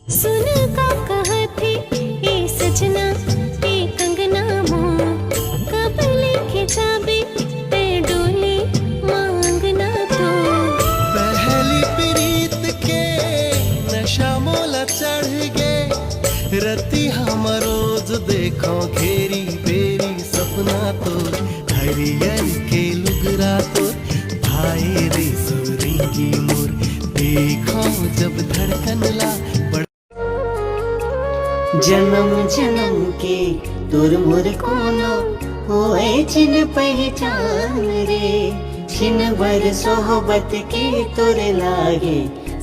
सुन का कहते ए सजना ए कंगना मोर कब लेके जाबे ते डोली मांगना तो पहली प्रीत के नशा मोला चढ़ गे रती हम रोज देखो घेरी बेरी सपना तो हरियर के लुगरा तो भाई रे सुरेंगी मोर देखो जब धड़कन ला जन्म जन्म के तुर मुर कोनो होए छिन पहचान रे छिन बर सोहबत के तुर लागे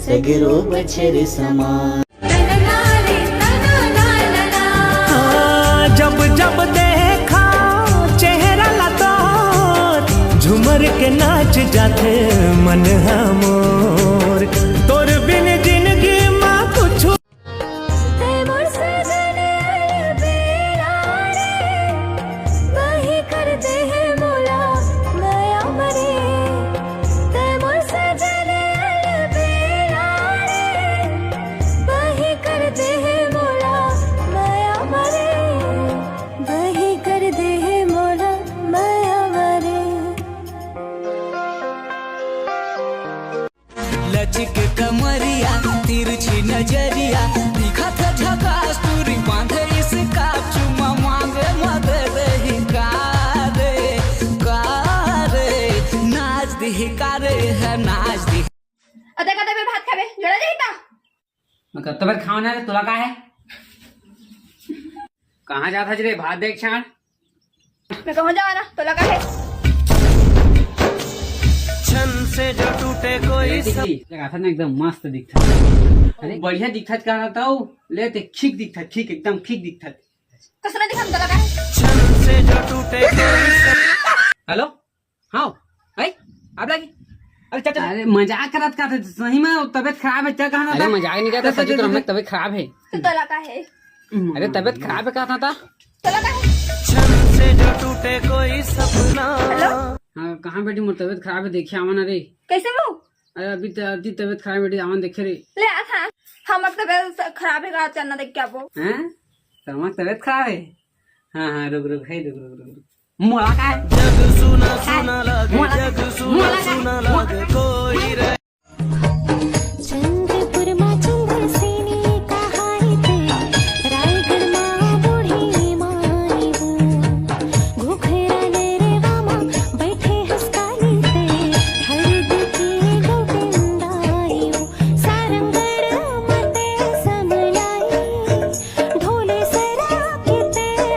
सगरो बछर समान। जब जब देखा चेहरा लतोर झूमर के नाच जाते मन हमोर तोर बिन जिंदगी माँ कुछ लचिक कमरिया तिरछी नजरिया दिखत झकास तुरी बांधे इसका चुमा मांगे मदद ही कारे नाच दी कारे है नाच दी अते कते पे भात खाबे जड़ा जाईता मैं तबेत खाना रे तुला काय है कहां जात हज रे भात देख छाण मैं कहूं जाना तोला का है छन से जो टूटे कोई सब ना एकदम मस्त दिखता अरे बढ़िया दिखत का रहता हूँ ले ते खिक दिखता खिक एकदम खिक दिखता कसना दिखम तोला का है छन से जो टूटे कोई सब हेलो हाँ भाई आप लगी अरे चाचा अरे मजाक करत का था सही में तबीयत खराब है क्या कहना था अरे मजाक नहीं करता सच तो हमने तबीयत खराब है तोला का है अरे तबीयत खराब है कहना था तोला का है छन से जो टूटे कोई सपना। हेलो हाँ कहाँ बेटी मोर तबीयत खराब है देखिए आवन अरे कैसे वो अरे अभी तबीयत खराब है बेटी आवन देखे रे ले आ था हम अब तबीयत खराब है रात चलना देख क्या वो हैं तुम्हारी तबीयत खराब है हाँ हाँ रुक है रुक मोला का है जग सुना सुना लगे जग सुना सुना लगे कोई रे चंद्रपुर मा चंद्र सेनी कहाई ते रायगढ़ मा बूढ़ी माई वो घोखरा रे वामा बैठे हस्काली ते हरद के गोविंदाई वो सारंगड़ मते समलाई ढोले सरा के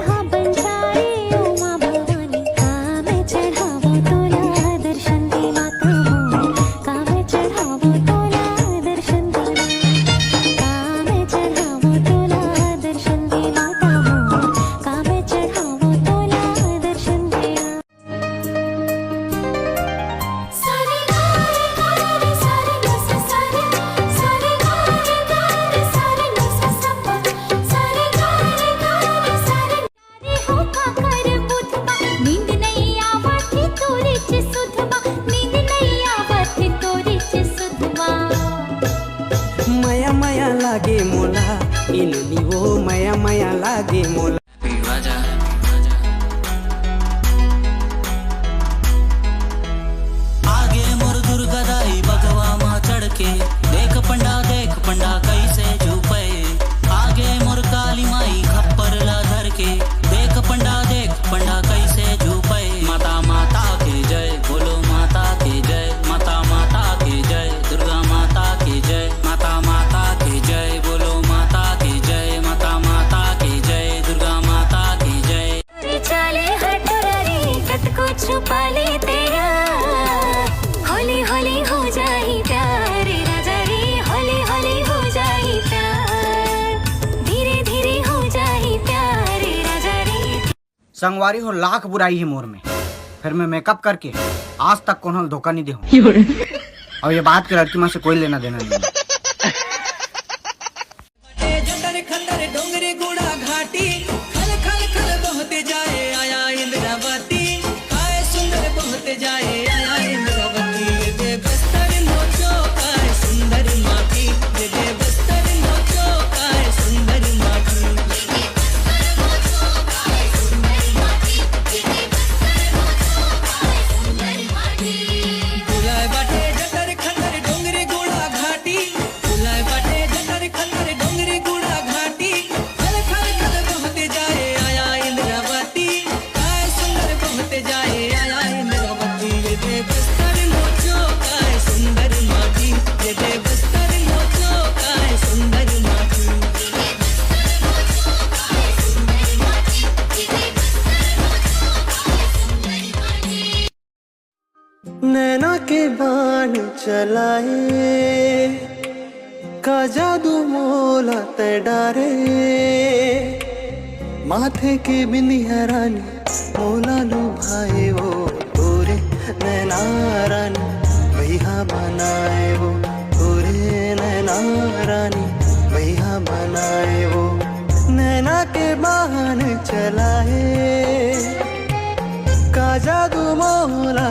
हा बंजाई ओ मां भवानी कामे चढ़ावो तोला दर्शन दे माता मोर कामे चढ़ावो तोला दर्शन दे कामे चढ़ावो तोला दर्शन दे माता मोर कामे चढ़ावो तोला दर्शन दे सारे गारे गारे सारे नस सारे सारे गारे गारे सारे नस सप्पा सारे गारे गारे सारे रे हो का कर बुधबा नींद नहीं आवती तोरी च सुधबा नींद नहीं आवती तोरी च सुधबा माया माया लागे मोला इनली वो माया माया लागे मोला आगे मोर दुर्गदाई बगवा माँ चढ़ के देख पंडा कैसे झुपे आगे मोर काली माई खप्पर ला धर के देख पंडा कैसे झुपे माता माता के जय बोलो माता के जय माता माता के जय दुर्गा माता के जय माता माता के जय बोलो माता के जय माता माता के जय दुर्गा माता के जय रे चले हटरा रे कत को छुपा ले तेरा होली होली हो जाई प्यार रे राजा रे होली होली हो जाई प्यार धीरे धीरे हो जाई प्यार रे राजा रे संगवारी हो लाख बुराई है मोर में फिर मैं मेकअप करके आज तक कोनो धोखा नहीं दे हूं और ये बात की लड़की में से कोई लेना देना नहीं जटर खतर डोंगरे गुड़ा घाटी खल खल खल बहते जाए आया इंद्रावती काय सुंदर बहते जाए आया इंद्रावती दे बस्तर नोचो काय सुंदर माटी दे बस्तर नोचो चलाए का जादू मोला ते डारे माथे के बिंदिया रानी मोला लुभाए वो तोरे नैना रानी भैया बनाए वो तोरे नैना रानी भैया बनाए वो नैना के बहाने चलाए का जादू मोला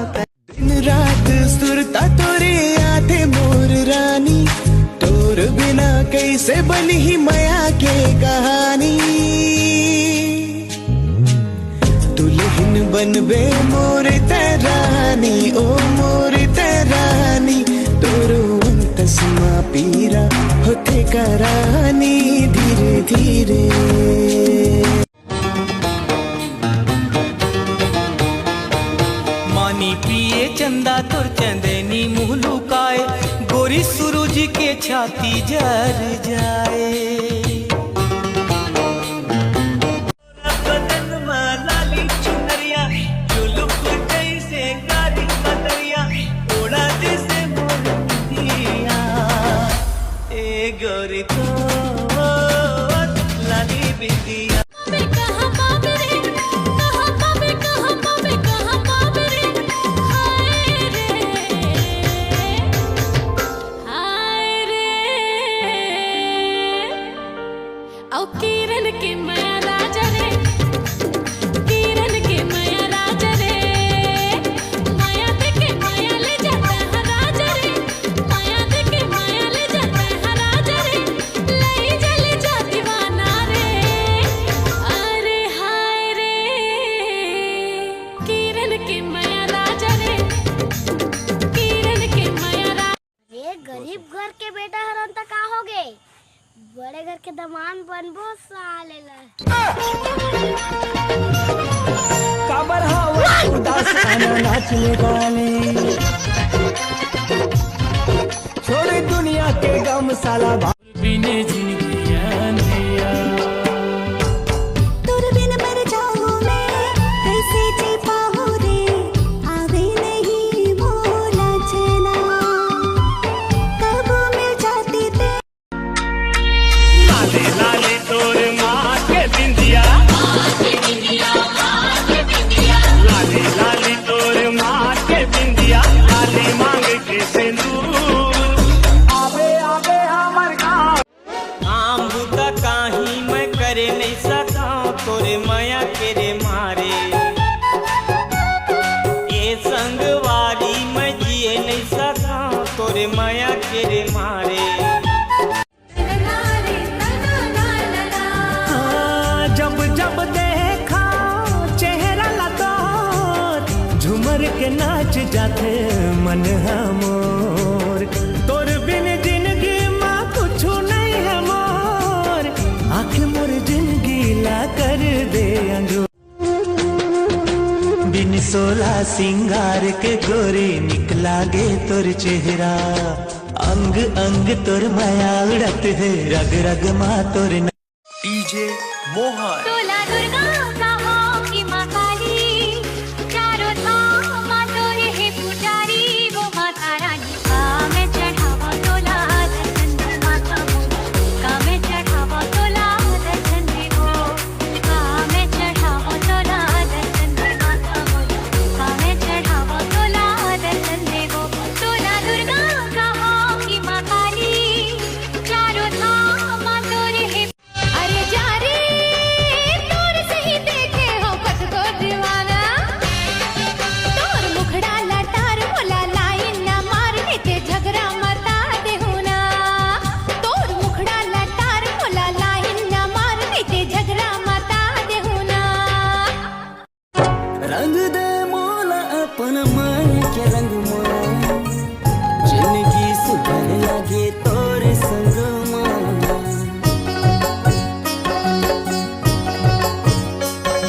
दिन रात सुरता तोरे आते मोर रानी तोर बिना कैसे बनी ही माया के कहानी दुल्हन बनबे मोर तेरानी ओ मोर तेरानी तोरो तस्मा पीरा होते करानी धीरे धीरे मानी पिए चंदा तुर चंदनी मुँह लुकाए गोरी सूरज के छाती जर जाए बदन में लाली चुनरिया जुलुक जैसे कारी कतरिया उड़ा जैसे मोरनिया ए गोरी तो लाली बिंदिया कहाँ पावे रे कहाँ पावे कहाँ पावे कहाँ पावे रे हाय रे औ किरण के माया राजा रे किरण के माया राजा रे माया देके माया ले जाता है राजा रे माया देके माया ले जाता है राजा रे ले जा दीवाना रे अरे हाय रे किरण के माया राजा रे किरण के माया राजा ये गरीब घर के बेटा हरन तक का हो गए बड़े घर के दमान बनबो साले काबर हवा उदास आना नाचने वाले छोड़ दुनिया के गम साला बिने जिंदगी अंधिया तुर बिन मर जाऊं मैं कैसे जी पाऊं रे आवे नहीं भोला चेना कब मिल जाती ते लाले लाले तोर माँ के बिंदिया लाले लाले तोर माँ के बिंदिया लाले मांग के सिंदूर आवे आवे हमर गाँव आम बुता काही मैं करे नहीं सका तोरे माया के रे मारे ये संगवारी मैं जिए नहीं सका तोरे माया के रे मारे जब जब देखा चेहरा लगा झूमर के नाच जाते मन हमोर तोर बिन जिंदगी माँ कुछ नहीं है मोर आँख मोर जिंदगी ला कर दे अंजो बिन सोला सिंगार के गोरी निकला गे तोर चेहरा अंग अंग तोर माया उड़त है रग रग माँ तोर डीजे मोहन तोला दुर्गा कहो कि माँ काली चारों धाम माँ तोरे है पुजारी वो माता रानी का मैं चढ़ावा तोला दर्शन दे माता मोरी का मैं चढ़ावा तोला दर्शन दे वो का मैं चढ़ावा तोला दर्शन दे माता मोरी का मैं चढ़ावा तोला दर्शन दे वो तोला दुर्गा कहो कि माँ काली चारों धाम माँ तोरे है अरे जा रे तोर सही देखे हो कत को दीवाना तोर मुखड़ा लटार बोला लाइन ना मारने ते झगड़ा मता देहु ना तोर मुखड़ा लटार बोला लाइन ना मारने ते झगड़ा मता देहु ना रंग दे मोला अपन